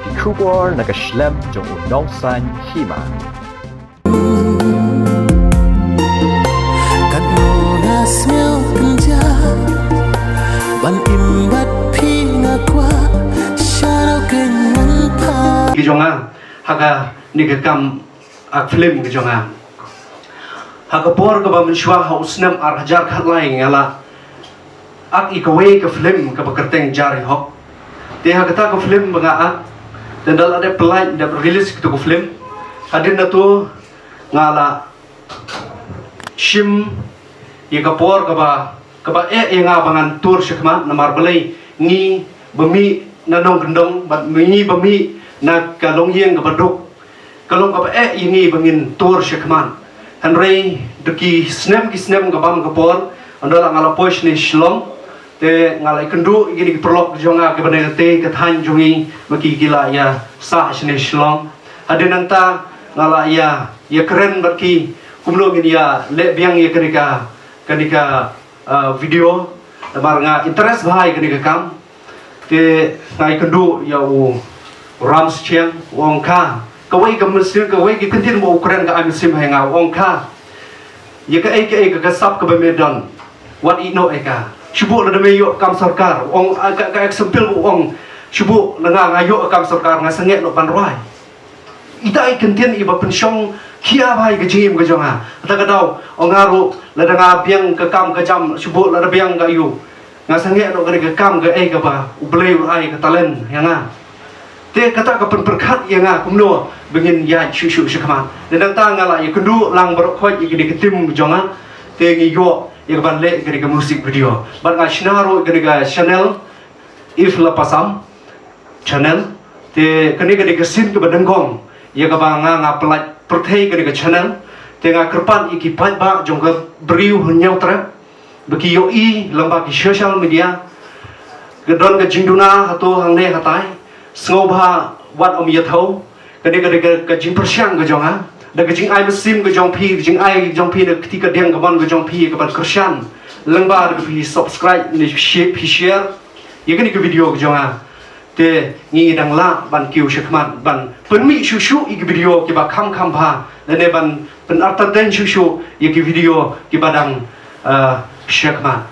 die Kubor na geschlem jong unong san Hima. Kan nona smell kenja ban imbat pinga kwa shadow kenyan pa Gijonga haga nigakam ak film gijonga haga por ka ba menshwa hausnam ar hajar khatlai ngala ak ikawe ka film ka bakarteng jari hok te haga ta ka film mga ak dan dal ada pelai da release ka film hadin na to ngala shim ka por ka ba nga bangan tur shikma na marbalai ni bami na nong gendong bat ni bami na kalong yeng ka baduk kalong ka ngi bangin tur shikman hanrei duki snem ka bam ka por andala ngala poish ni shlom te ngala ikendu gini perlok jonga ke bane te kathan jongi maki gila ya sah ni shlom adenanta ngala ya keren baki kumlo ngini ya le biang ya kanika video bar nga interest bahai kanika kam te ngai kendu ya ram Suchiang wongka kawai ka Mynsiem kawai ki kentin mo Ukraine ka Mynsiem henga wongka ya ka sap ka medan what it no eka shubu la me yo kam sarkar ong ka example ong shubu la nga yo kam sarkar nga sange no panroi ita ai kentin iba pensyong kia bai ka jim ka jonga ta ka daw ong aru la nga biang ka kam ka jam shubu la biang ka yu nga sange no ka kam ka ai ka ba ublei ai ka talen nga te kata ka perkat yang kumno bengin ya shu shikma dan ta ngala ya kundu lang berkhoi igini ketim jonga te ngi yo ya ban le gani ka musik video ban nga shinaro gani ka channel if Lapasam channel te kani ka sin ka badangkong ya ka ba nga pelat perthei gani ka channel te nga kerpan iki pat ba jong ka briu hunyau tra baki yo lamba ki social media gedon ka jingduna hato hangne hatai Sngobha wat om yathau kade ka jing persyang ka jonga da ka jing ai Mynsiem ka jong phi jing ai jong phi da ti ka deng ka ban ka jong phi ka ban Krishnan Lyngba ka phi subscribe ni share ye ka ni ka video ka jonga te ngi dang la ban kiu shikman ban penmi shu i ka video ki ba kham pha da ne ban pen arta den shu ye ki video ki badang shikman